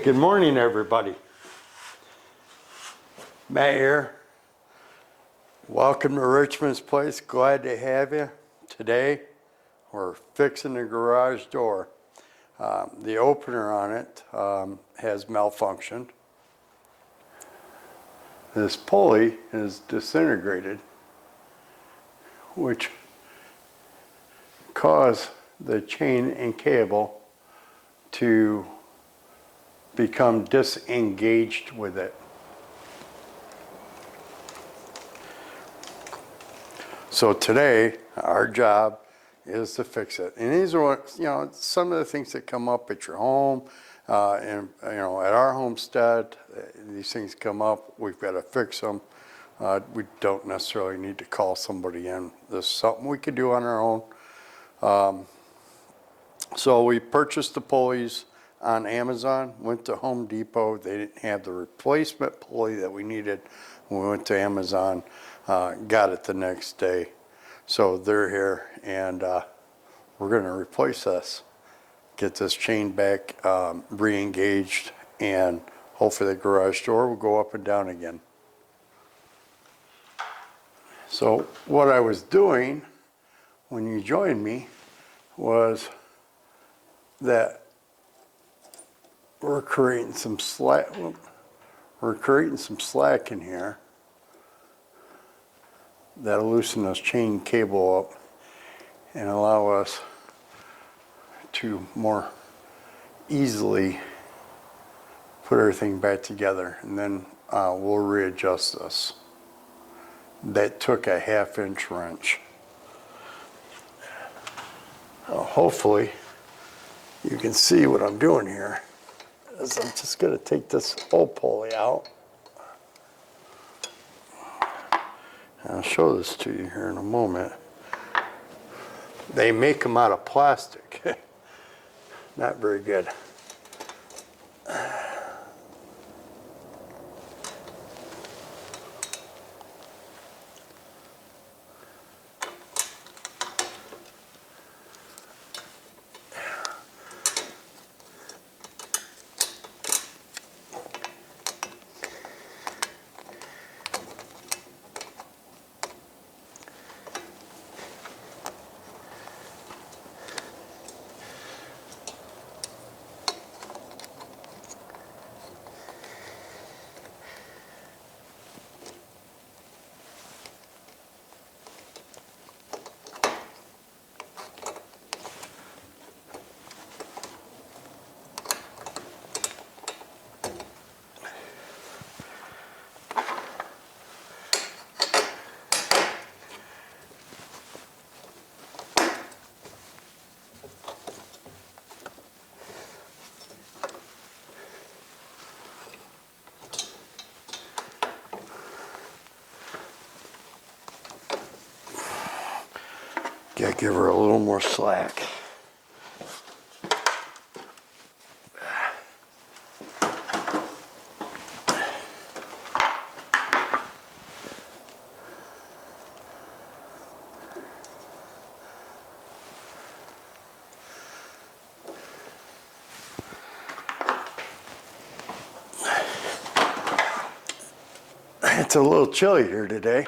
Okay, good morning, everybody. Matt here. Welcome to Richmond's place. Glad to have you. Today, we're fixing the garage door. The opener on it has malfunctioned. This pulley is disintegrated, which caused the chain and cable to become disengaged with it. So today, our job is to fix it. And these are what, some of the things that come up at your home, and at our homestead, these things come up, we've got to fix them. We don't necessarily need to call somebody in. This is something we could do on our own. So we purchased the pulleys on Amazon, went to Home Depot. They didn't have the replacement pulley that we needed. We went to Amazon, got it the next day. So they're here, and we're going to replace this, get this chain back re-engaged, and hopefully the garage door will go up and down again. So what I was doing when you joined me was that we're creating some slack. We're creating some slack in here that'll loosen this chain cable up and allow us to more easily put everything back together, and then we'll readjust this. That took a 1/2-inch wrench. Hopefully you can see what I'm doing here. I'm just going to take this old pulley out. I'll show this to you here in a moment. They make them out of plastic. Not very good. Gotta give her a little more slack. It's a little chilly here today.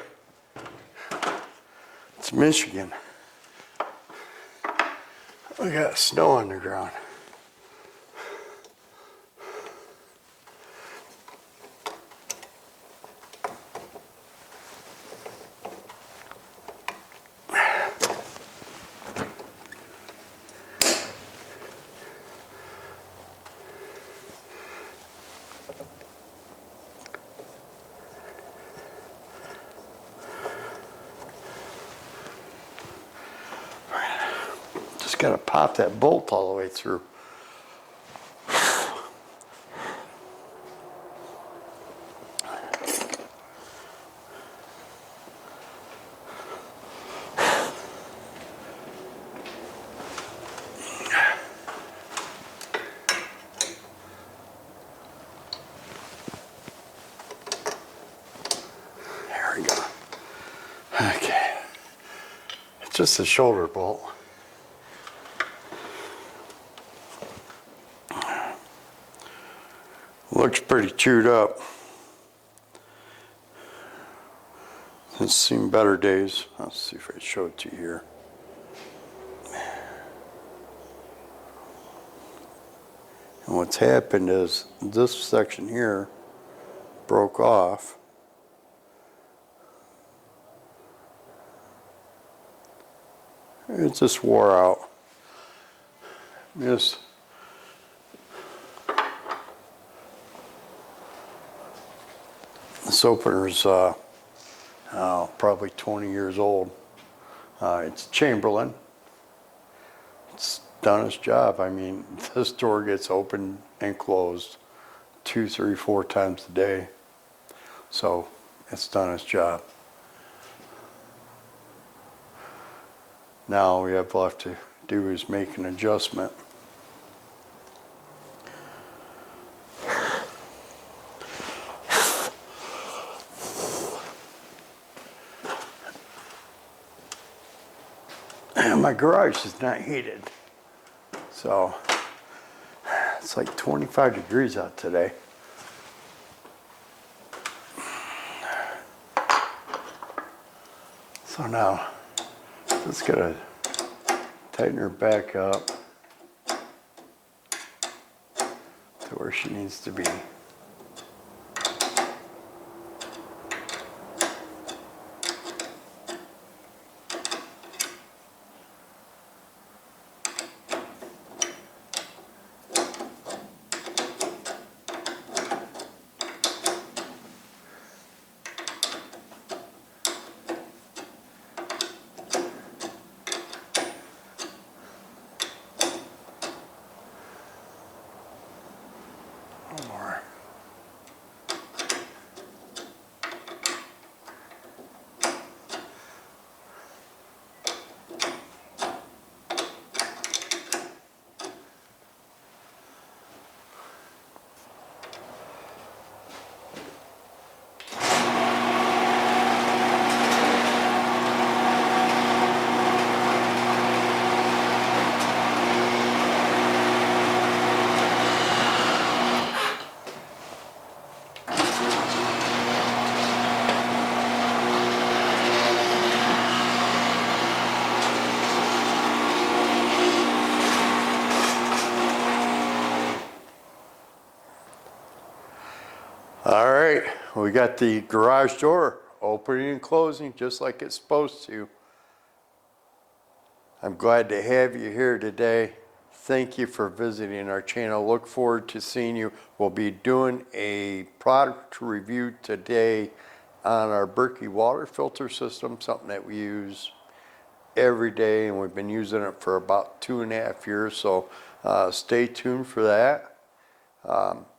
It's Michigan. We got snow on the ground. Got to pop that bolt all the way through. There we go. Okay. It's just a shoulder bolt. looks pretty chewed up. It's seen better days. Let's see if I show it to you here. And what's happened is this section here broke off. It just wore out. This opener's probably 20 years old. It's Chamberlain. It's done its job. I mean, this door gets opened and closed 2, 3, 4 times a day. So it's done its job. Now all we have left to do is make an adjustment. And my garage is not heated, so it's like 25 degrees out today. So now just gotta tighten her back up to where she needs to be. More. All right, we got the garage door opening and closing just like it's supposed to. I'm glad to have you here today. Thank you for visiting our channel. Look forward to seeing you. We'll be doing a product review today on our Berkey water filter system, something that we use every day, and we've been using it for about 2.5 years, so stay tuned for that.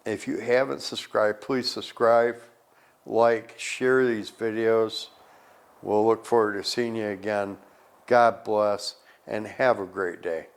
If you haven't subscribed, please subscribe, like, share these videos. We'll look forward to seeing you again. God bless, and have a great day.